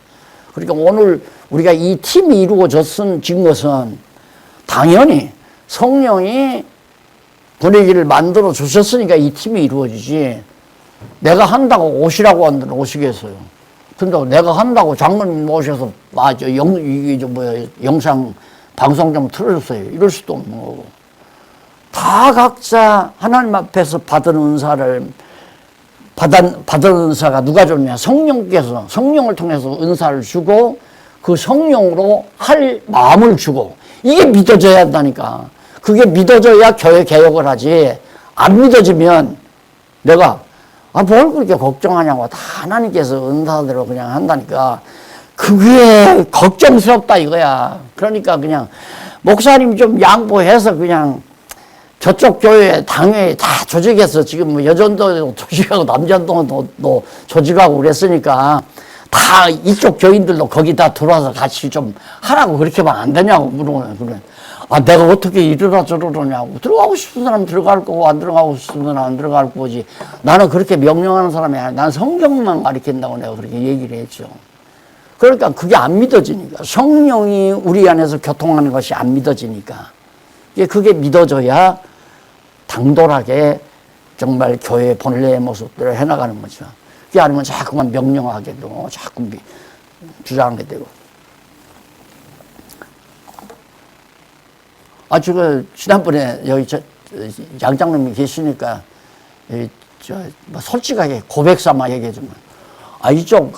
그러니까 오늘 우리가 이 팀이 이루어졌은 것은 당연히 성령이 분위기를 만들어 주셨으니까 이 팀이 이루어지지. 내가 한다고 오시라고 하는 데는 오시겠어요. 근데 내가 한다고 장로님 모셔서 영상 방송 좀 틀어줬어요. 이럴 수도 없는 거고. 다 각자 하나님 앞에서 받은 은사를 받은 은사가 누가 줬냐? 성령께서 성령을 통해서 은사를 주고 그 성령으로 할 마음을 주고 이게 믿어져야 한다니까. 그게 믿어져야 교회 개혁을 하지. 안 믿어지면 내가 뭘 그렇게 걱정하냐고 다 하나님께서 은사대로 그냥 한다니까. 그게 걱정스럽다 이거야. 그러니까 그냥 목사님 좀 양보해서 그냥 저쪽 교회 당회 다 조직해서 지금 여전도 조직하고 남전도도 조직하고 그랬으니까 다 이쪽 교인들도 거기 다 들어와서 같이 좀 하라고 그렇게 하면 안 되냐고 물어보면 그래. 내가 어떻게 이러라 저러냐고. 들어가고 싶은 사람 들어갈 거고 안 들어가고 싶은 사람 안 들어갈 거지. 나는 그렇게 명령하는 사람이 아니야. 난 성경만 가르친다고 내가 그렇게 얘기를 했죠. 그러니까 그게 안 믿어지니까. 성령이 우리 안에서 교통하는 것이 안 믿어지니까. 그게 믿어져야 당돌하게 정말 교회의 본래의 모습들을 해나가는 거죠. 그게 아니면 자꾸만 명령하게 되고 자꾸 주장하게 되고. 지난번에 여기 양장님이 계시니까 솔직하게 고백 삼아 얘기해주면 이쪽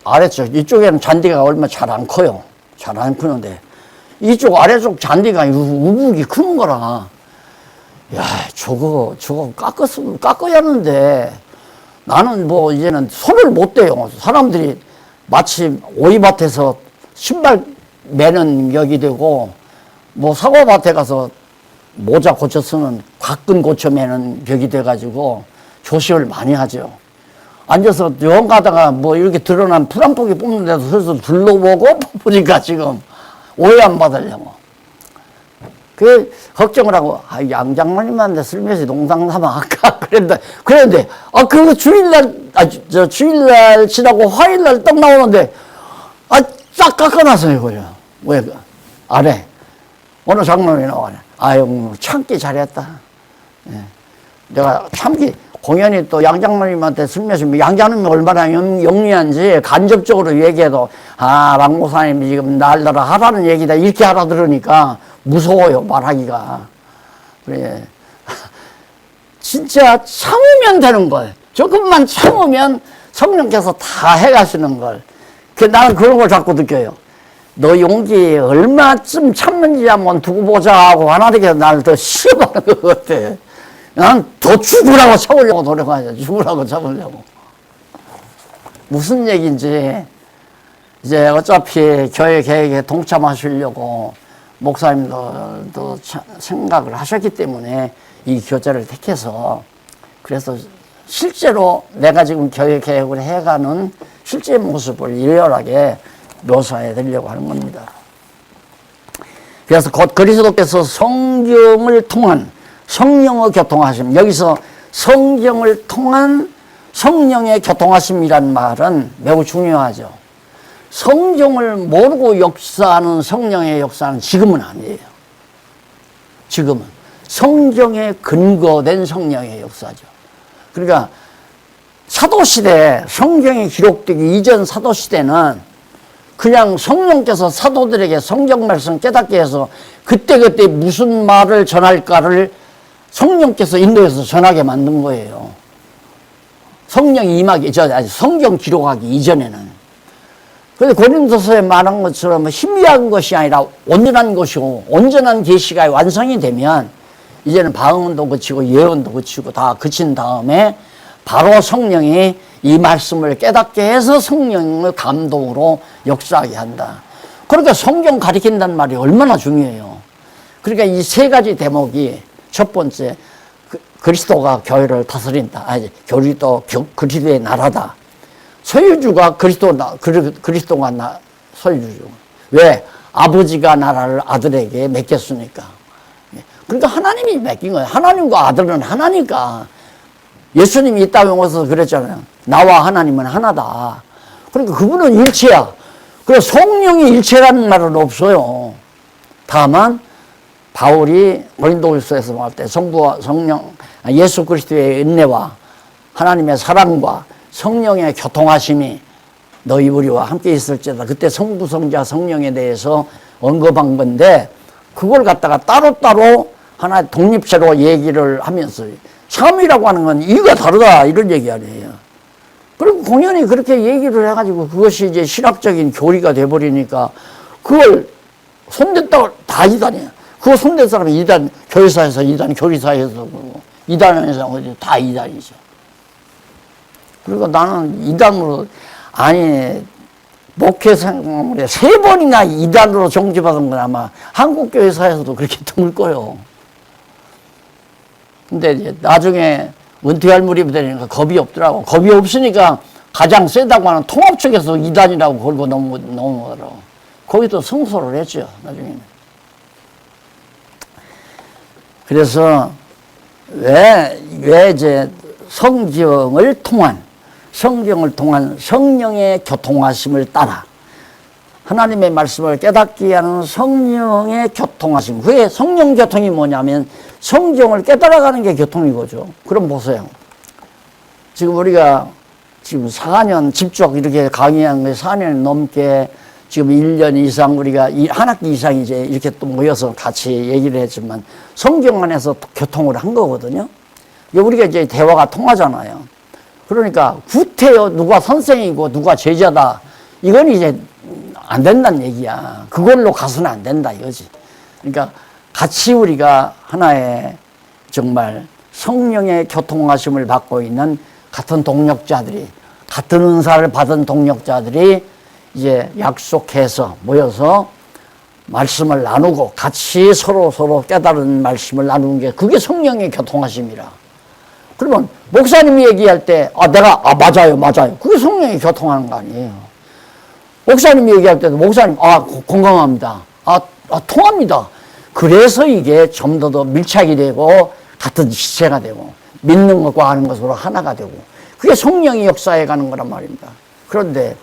아래쪽 이쪽에는 잔디가 얼마 잘 안 커요. 잘 안 크는데 이쪽 아래쪽 잔디가 우북이 큰 거라. 야, 저거 깎아야 하는데 나는 이제는 손을 못 대요. 사람들이 마치 오이밭에서 신발 매는 격이 되고 사과밭에 가서 모자 고쳐 쓰는 가끔 고쳐 매는 격이 돼가지고 조심을 많이 하죠. 앉아서 영 가다가 이렇게 드러난 풀 한 포기 뽑는 데서 서서 둘러보고 보니까 지금 오해 안 받으려고. 그 걱정을 하고 양장로님한테 슬며시 농담 삼아 아까 그랬는데 그거 주일날 지나고 화요일날 딱 나오는데 싹 깎아놨어요 이거요. 왜 아래 어느 장로님이 나와네. 참기 잘했다. 예. 내가 참기 공연히 또 양장로님한테 슬며시 양장로님이 얼마나 영리한지 간접적으로 얘기해도 박 목사님이 지금 날더러 하라는 얘기다 이렇게 알아들으니까 무서워요 말하기가. 그래 진짜 참으면 되는 걸. 조금만 참으면 성령께서 다 해가시는 걸. 나는 그런 걸 자꾸 느껴요. 너 용기 얼마쯤 참는지 한번 두고 보자 하고 하나님께서 나를 더 시험하는 것 같아. 난 더 죽으라고 참으려고 노력하죠. 죽으라고 참으려고. 무슨 얘기인지 이제 어차피 교회 계획에 동참하시려고 목사님도 생각을 하셨기 때문에 이 교제를 택해서 그래서 실제로 내가 지금 교회 계획을 해가는 실제 모습을 리얼하게 묘사해 드리려고 하는 겁니다. 그래서 곧 그리스도께서 성경을 통한 성령의 교통하심, 여기서 성경을 통한 성령의 교통하심이란 말은 매우 중요하죠. 성경을 모르고 역사하는 성령의 역사는 지금은 아니에요. 지금은 성경에 근거된 성령의 역사죠. 그러니까 사도시대, 성경이 기록되기 이전 사도시대는 그냥 성령께서 사도들에게 성경 말씀 깨닫게 해서 그때그때 무슨 말을 전할까를 성령께서 인도해서 전하게 만든 거예요. 성령이 임하기, 성경 기록하기 이전에는. 그런데 고린도서에 말한 것처럼 희미한 것이 아니라 온전한 것이고, 온전한 계시가 완성이 되면 이제는 방언도 그치고 예언도 그치고 다 그친 다음에 바로 성령이 이 말씀을 깨닫게 해서 성령의 감동으로 역사하게 한다. 그러니까 성경 가리킨다는 말이 얼마나 중요해요. 그러니까 이 세 가지 대목이, 첫 번째 그리스도가 교회를 다스린다. 그리스도의 나라다. 소유주가 그리스도가 소유주. 왜? 아버지가 나라를 아들에게 맡겼으니까. 그러니까 하나님이 맡긴 거예요. 하나님과 아들은 하나니까. 예수님이 이 땅에 오셔서 그랬잖아요. 나와 하나님은 하나다. 그러니까 그분은 일체야. 그래서 성령이 일체라는 말은 없어요. 다만 바울이 고린도후서에서 말할 때 성부와 성령, 예수 그리스도의 은혜와 하나님의 사랑과 성령의 교통하심이 너희 우리와 함께 있을지다. 그때 성부, 성자, 성령에 대해서 언급한 건데, 그걸 갖다가 따로따로 하나의 독립체로 얘기를 하면서 삼위라고 하는 건 이유가 다르다 이런 얘기 아니에요. 그리고 공연히 그렇게 얘기를 해가지고 그것이 이제 신학적인 교리가 돼버리니까 그걸 손댔다고 다 이단이야. 그거 손댄 사람이 이단, 교회사에서 이단, 교리사에서 이단에서 다 이단이죠. 그리고 나는 이단으로, 아니, 목회 생활에 3번이나 이단으로 정지받은 건 아마 한국교회사에서도 그렇게 드물 거예요. 근데 이제 나중에 은퇴할 무렵이 되니까 겁이 없더라고. 겁이 없으니까 가장 세다고 하는 통합 측에서 이단이라고 걸고 넘어가더라고. 거기도 승소를 했죠, 나중에는. 그래서 왜 이제 성경을 통한 성령의 교통하심을 따라 하나님의 말씀을 깨닫게 하는 성령의 교통하심. 그게 성령 교통이 뭐냐면 성경을 깨달아가는 게 교통이거죠. 그럼 보세요. 지금 우리가 지금 4년 집중 이렇게 강의한 게 4년 넘게 지금 1년 이상 우리가 한 학기 이상 이제 이렇게 또 모여서 같이 얘기를 했지만 성경 안에서 교통을 한 거거든요. 우리가 이제 대화가 통하잖아요. 그러니까 구태여 누가 선생이고 누가 제자다. 이건 이제 안 된다는 얘기야. 그걸로 가서는 안 된다 이거지. 그러니까 같이 우리가 하나의 정말 성령의 교통하심을 받고 있는 같은 동력자들이, 같은 은사를 받은 동력자들이 이제 약속해서 모여서 말씀을 나누고 같이 서로 깨달은 말씀을 나누는 게 그게 성령의 교통하심이라. 그러면 목사님이 얘기할 때 맞아요. 그게 성령이 교통하는 거 아니에요. 목사님이 얘기할 때도 목사님 공감합니다. 통합니다. 그래서 이게 좀 더 밀착이 되고 같은 지체가 되고 믿는 것과 하는 것으로 하나가 되고 그게 성령이 역사해 가는 거란 말입니다. 그런데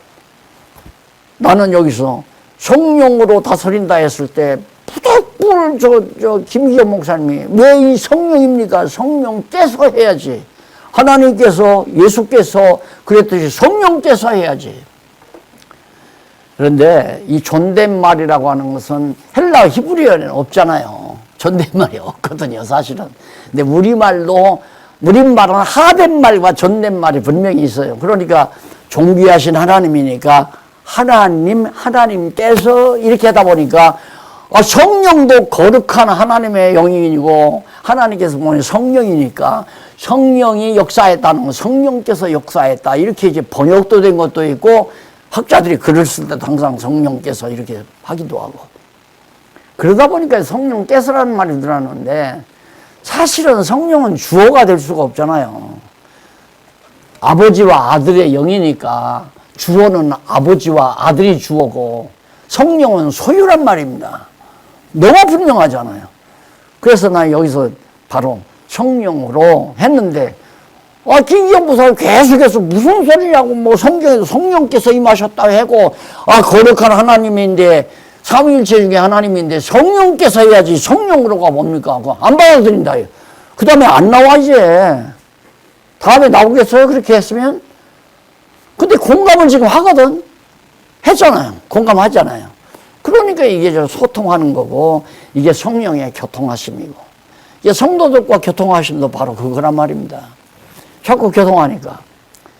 나는 여기서 성령으로 다스린다 했을 때 부득불 김기현 목사님이 왜 이 성령입니까? 성령께서 해야지. 하나님께서 예수께서 그랬듯이 성령께서 해야지. 그런데 이 존댓말이라고 하는 것은 헬라 히브리어에는 없잖아요. 존댓말이 없거든요, 사실은. 근데 우리말은 하댓말과 존댓말이 분명히 있어요. 그러니까 존귀하신 하나님이니까 하나님께서 이렇게 하다 보니까 성령도 거룩한 하나님의 영이고 하나님께서 보니 성령이니까 성령이 역사했다는 건 성령께서 역사했다. 이렇게 이제 번역도 된 것도 있고 학자들이 글을 쓸 때도 항상 성령께서 이렇게 하기도 하고 그러다 보니까 성령께서라는 말이 들어가는데 사실은 성령은 주어가 될 수가 없잖아요. 아버지와 아들의 영이니까 주어는 아버지와 아들이 주어고 성령은 소유란 말입니다. 너무 분명하잖아요. 그래서 난 여기서 바로 성령으로 했는데 김기현 부사가 계속해서 무슨 소리냐고, 뭐, 성경에도 성령께서 임하셨다고 하고, 거룩한 하나님인데, 삼위일체 중에 하나님인데, 성령께서 해야지, 성령으로가 뭡니까? 그거 안 받아들인다. 그 다음에 안 나와, 이제. 다음에 나오겠어요? 그렇게 했으면? 근데 공감을 지금 하거든? 했잖아요. 공감하잖아요. 그러니까 이게 저 소통하는 거고, 이게 성령의 교통하심이고, 이게 성도들과 교통하심도 바로 그거란 말입니다. 자꾸 교통하니까.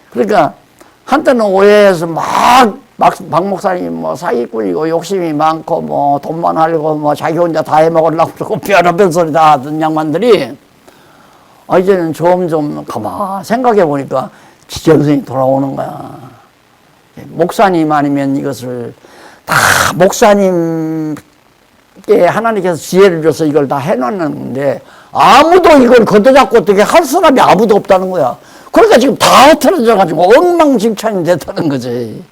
그러니까, 한때는 오해해서 박 목사님 뭐 사기꾼이고 욕심이 많고 뭐 돈만 하려고 뭐 자기 혼자 다 해먹으려고 그러고 별의별 소리 다 하던 양반들이 이제는 점점 가만 생각해 보니까 지정성이 돌아오는 거야. 목사님 아니면 이것을 다 목사님께 하나님께서 지혜를 줘서 이걸 다 해놨는데 아무도 이걸 걷어잡고 어떻게 할 사람이 아무도 없다는 거야. 그러니까 지금 다 흐트러져가지고 엉망진창이 됐다는 거지.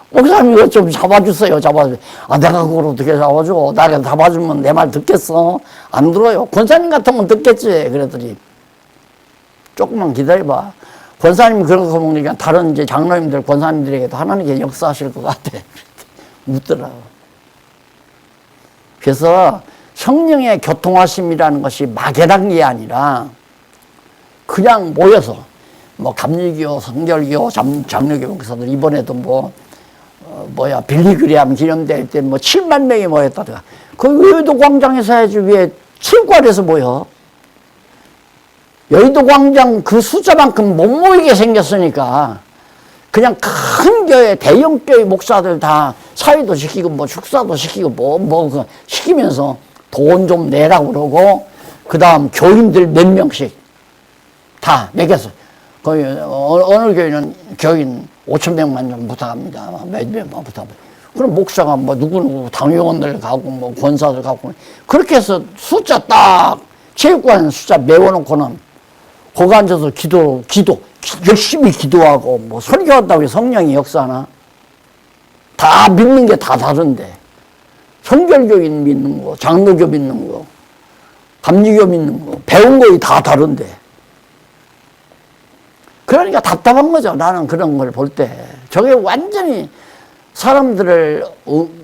목사님 이거 좀 잡아주세요. 잡아주세요. 내가 그걸 어떻게 잡아줘? 나가 잡아주면 내 말 듣겠어? 안 들어요. 권사님 같은 건 듣겠지. 그랬더니 조금만 기다려봐. 권사님이 그런 거 보니까 다른 이제 장로님들, 권사님들에게도 하나님께 역사하실 것 같아. 묻더라고. 그래서 성령의 교통하심이라는 것이 막연한 게 아니라 그냥 모여서 뭐 감리교, 성결교, 장로교 목사들 이번에도 빌리그리암 기념대회 때 뭐 7만 명이 모였다더라. 그 여의도 광장에서 해야지 왜 체육관에서 모여? 여의도 광장 그 숫자만큼 못 모이게 생겼으니까 그냥 큰 교회, 대형 교회 목사들 다 사회도 시키고 뭐 축사도 시키고 시키면서 돈 좀 내라고 그러고 그 다음 교인들 몇 명씩 다 매겨서 거의 어느 교회는 교인 5,000명만 좀 부탁합니다. 몇 명만 부탁합니다. 그럼 목사가 뭐 누구누구 당회원들 가고 뭐 권사들 가고 그렇게 해서 숫자 딱 체육관 숫자 메워놓고는 거기 앉아서 기도 열심히 기도하고 뭐 설교한다고 해서 성령이 역사하나? 다 믿는 게 다 다른데 성결교인 믿는 거, 장로교 믿는 거, 감리교 믿는 거, 배운 거이 다 다른데 그러니까 답답한 거죠. 나는 그런 걸 볼 때 저게 완전히 사람들을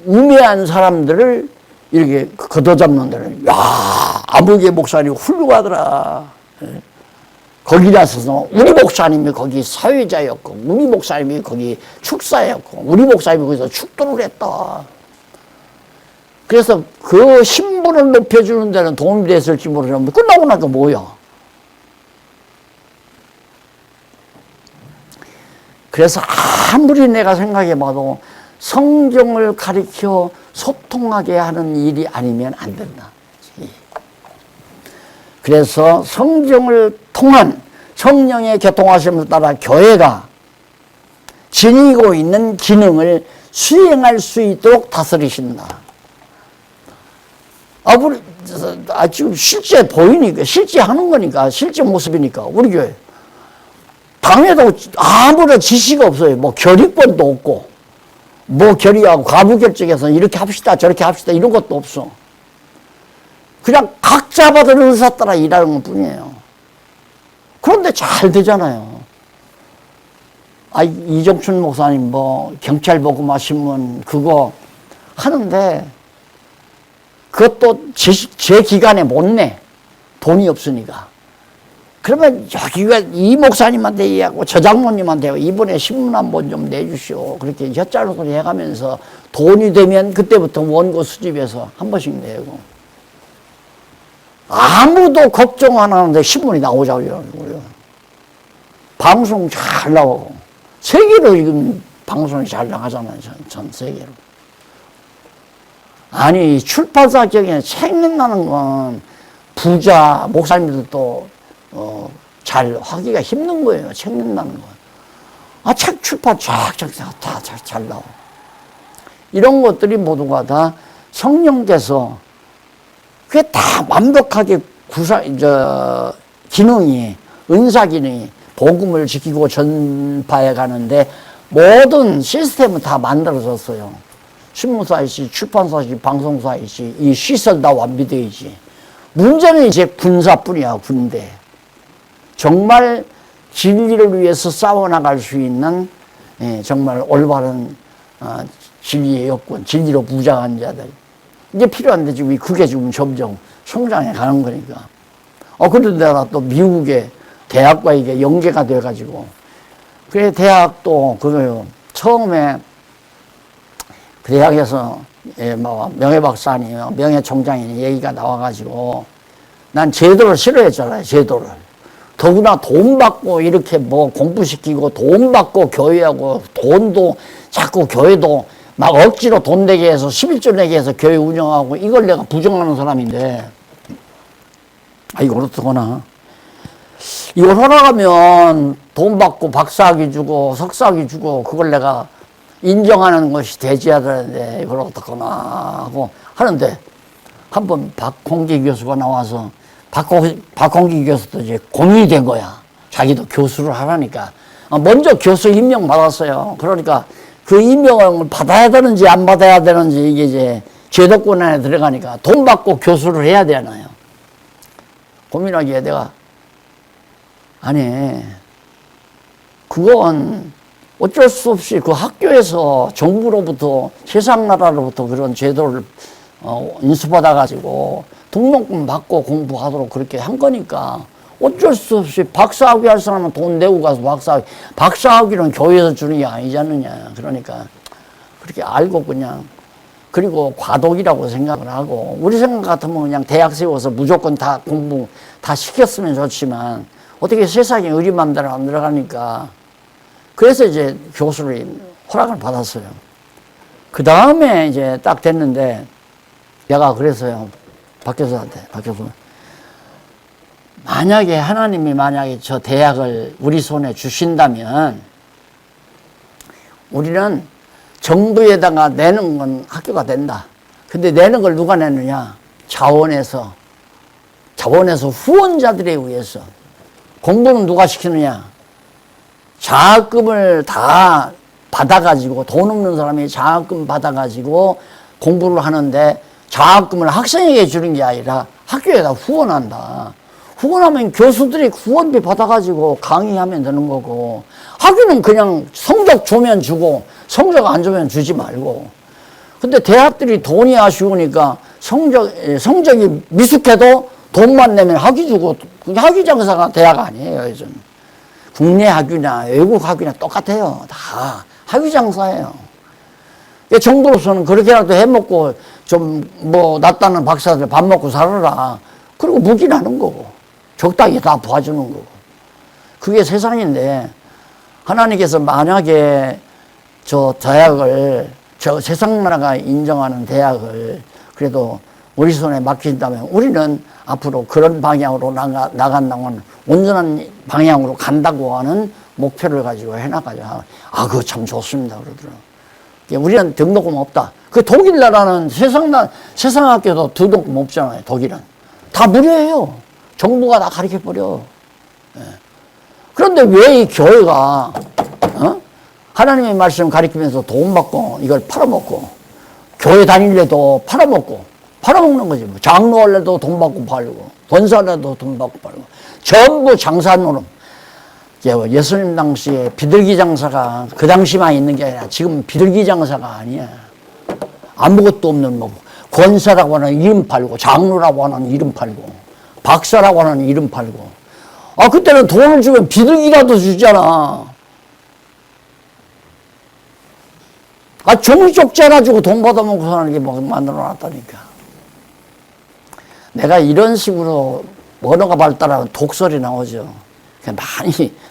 우매한 사람들을 이렇게 걷어잡는 데는 아무개 목사님 훌륭하더라. 거기 나서서 우리 목사님이 거기 사회자였고 우리 목사님이 거기 축사였고 우리 목사님이 거기서 축도를 했다. 그래서 그 신분을 높여주는 데는 도움이 됐을지 모르겠는데 끝나고 나니까 뭐야. 그래서 아무리 내가 생각해봐도 성경을 가리켜 소통하게 하는 일이 아니면 안 된다. 그래서 성경을 통한 성령의 교통하심을 따라 교회가 지니고 있는 기능을 수행할 수 있도록 다스리신다. 지금 실제 보이니까, 실제 하는 거니까, 실제 모습이니까, 우리 교회. 당에도 아무런 지시가 없어요. 뭐 결의권도 없고, 뭐 결의하고 가부결정해서 이렇게 합시다, 저렇게 합시다, 이런 것도 없어. 그냥 각자 받은 의사 따라 일하는 것 뿐이에요. 그런데 잘 되잖아요. 이정춘 목사님 뭐 경찰 복음화 신문 그거 하는데 그것도 제 기간에 못 내. 돈이 없으니까. 그러면 여기가 이 목사님한테 얘기하고 저 장모님한테 이번에 신문 한번 좀 내주시오. 그렇게 혓자루 소리 해가면서 돈이 되면 그때부터 원고 수집해서 한 번씩 내고. 아무도 걱정 안 하는데 신문이 나오자고 이러는 거예요. 방송 잘 나오고. 세계로 지금 방송이 잘 나가잖아요. 전 세계로. 아니, 출판사 쪽에 책 낸다는 건 부자, 목사님들도 잘 하기가 힘든 거예요. 책 낸다는 건. 책 출판 쫙쫙 다 잘 나오고. 이런 것들이 모두가 다 성령께서 그게 다 완벽하게 기능이, 은사 기능이 복음을 지키고 전파해 가는데 모든 시스템은 다 만들어졌어요. 신문사이시, 출판사이시, 방송사이시, 이 시설 다 완비되어 있지. 문제는 이제 군사뿐이야, 군대. 정말 진리를 위해서 싸워나갈 수 있는 정말 올바른 진리의 여건, 진리로 무장한 자들. 이게 필요한데 지금 그게 지금 점점 성장해 가는 거니까. 그런데다가 또 미국의 대학과 이게 연계가 돼가지고. 그래, 대학도 그거요. 처음에 그 대학에서 명예박사니, 명예총장이 얘기가 나와가지고 난 제도를 싫어했잖아요, 제도를. 더구나 돈 받고 이렇게 뭐 공부시키고 돈 받고 교회하고 돈도 자꾸 교회도 막 억지로 돈 내게 해서 11조 내게 해서 교회 운영하고 이걸 내가 부정하는 사람인데 이걸 어떡하나. 이걸 허락하면 돈 받고 박사학위 주고 석사학위 주고 그걸 내가 인정하는 것이 되지야 되는데 이걸 어떡하나 하고 하는데 한번 박홍기 교수가 나와서 박홍기 교수도 이제 고민이 된 거야. 자기도 교수를 하라니까. 먼저 교수 임명 받았어요. 그러니까 그 임명을 받아야 되는지 안 받아야 되는지 이게 이제 제도권 안에 들어가니까 돈 받고 교수를 해야 되나요? 고민하기에 내가 아니 그건 어쩔 수 없이 그 학교에서 정부로부터 세상 나라로부터 그런 제도를 인수받아가지고 등록금 받고 공부하도록 그렇게 한 거니까 어쩔 수 없이 박사학위 할 사람은 돈 내고 가서 박사학위는 교회에서 주는 게 아니지 않느냐. 그러니까 그렇게 알고 그냥 그리고 과도기라고 생각을 하고 우리 생각 같으면 그냥 대학 세워서 무조건 다 공부 다 시켰으면 좋지만 어떻게 세상에 우리 맘대로 안 들어가니까 그래서 이제 교수를 허락을 받았어요. 그 다음에 이제 딱 됐는데 내가 그랬어요. 박 교수한테. 만약에 하나님이 만약에 저 대학을 우리 손에 주신다면 우리는 정부에다가 내는 건 학교가 된다. 근데 내는 걸 누가 내느냐? 자원에서 후원자들에 의해서. 공부는 누가 시키느냐? 장학금을 다 받아가지고 돈 없는 사람이 장학금 받아가지고 공부를 하는데 장학금을 학생에게 주는 게 아니라 학교에다 후원한다. 후원하면 교수들이 후원비 받아가지고 강의하면 되는 거고 학교는 그냥 성적 주면 주고 성적 안 주면 주지 말고. 근데 대학들이 돈이 아쉬우니까 성적이 미숙해도 돈만 내면 학위 주고 학위 장사가 대학 아니에요 요즘. 국내 학위나 외국 학위나 똑같아요. 다 학위 장사예요. 정부로서는 그렇게라도 해먹고 좀 뭐 낫다는 박사들 밥 먹고 살아라. 그리고 묵인하는 거고 적당히 다 봐주는 거고 그게 세상인데 하나님께서 만약에 저 대학을 저 세상 나라가 인정하는 대학을 그래도 우리 손에 맡긴다면 우리는 앞으로 그런 방향으로 나간다면 온전한 방향으로 간다고 하는 목표를 가지고 해나가자. 그거 참 좋습니다. 그러더라고요. 우리는 등록금 없다. 그 독일 나라는 세상 학교도 등록금 없잖아요. 독일은. 다 무료예요. 정부가 다 가르쳐버려. 그런데 왜 이 교회가, 하나님의 말씀 가르치면서 돈 받고 이걸 팔아먹고, 교회 다닐래도 팔아먹는 거지. 뭐. 장로 할래도 돈 받고 팔고, 권사할래도 돈 받고 팔고. 전부 장사노름. 예수님 당시에 비둘기 장사가 그 당시만 있는 게 아니라 지금 비둘기 장사가 아니야. 아무것도 없는 뭐 권사라고 하는 이름 팔고 장로라고 하는 이름 팔고 박사라고 하는 이름 팔고 그때는 돈을 주면 비둘기라도 주잖아. 종이쪽지 주고 돈 받아먹고 사는 게 뭐 만들어놨다니까. 내가 이런 식으로 언어가 발달하면 독설이 나오죠.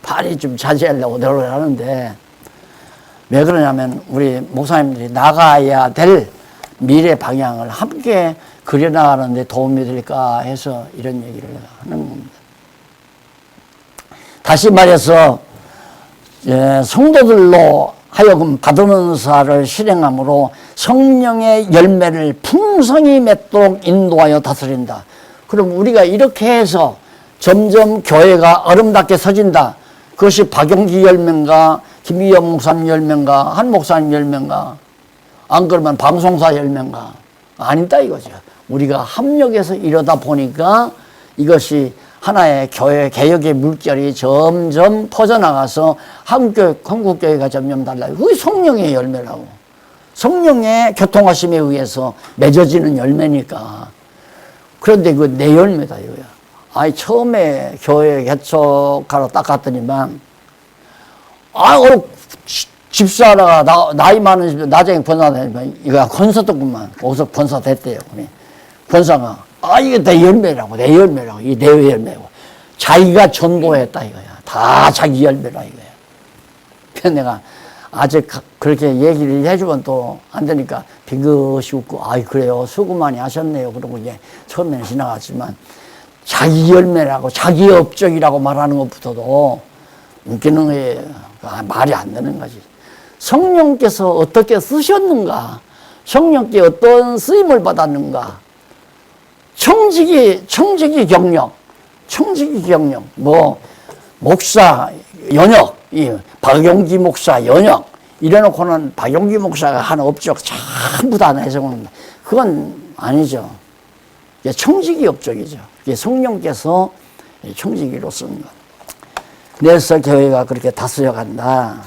많이 좀 자제하려고 노력을 하는데 왜 그러냐면 우리 목사님들이 나가야 될 미래 방향을 함께 그려나가는 데 도움이 될까 해서 이런 얘기를 하는 겁니다. 다시 말해서 성도들로 하여금 받은 은사를 실행함으로 성령의 열매를 풍성히 맺도록 인도하여 다스린다. 그럼 우리가 이렇게 해서 점점 교회가 아름답게 서진다. 그것이 박용기 열매인가 김희영 목사님 열매인가 한 목사님 열매인가 안 그러면 방송사 열매인가 아니다 이거죠. 우리가 합력해서 이러다 보니까 이것이 하나의 교회 개혁의 물결이 점점 퍼져나가서 한국교회가 점점 달라요. 그게 성령의 열매라고. 성령의 교통하심에 의해서 맺어지는 열매니까. 그런데 그 내 열매다 이거야. 아니 처음에 교회 개척하러 딱 갔더니만 집사라가 나이 많은 집 나중에 권사 되니까 이거 권사도구만. 거기서 권사 됐대요. 권사가 이게 내 열매라고 내 열매라고 이 내 열매고 자기가 전도했다 이거야. 다 자기 열매라 이거야. 그래서 내가 아직 그렇게 얘기를 해주면 또 안 되니까 빙긋이 웃고 그래요 수고 많이 하셨네요 그러고 이제 처음에는 지나갔지만 자기 열매라고 자기 업적이라고 말하는 것부터도 웃기는 거예요. 말이 안 되는 거지. 성령께서 어떻게 쓰셨는가, 성령께 어떤 쓰임을 받았는가, 청지기 경력, 목사 연역, 박용기 목사 연역, 이래놓고는 박용기 목사가 한 업적 전부 다 내세우는, 그건 아니죠. 이게 청지기 업적이죠. 이게 성령께서 청지기로 쓴 것. 그래서 교회가 그렇게 다스려 간다.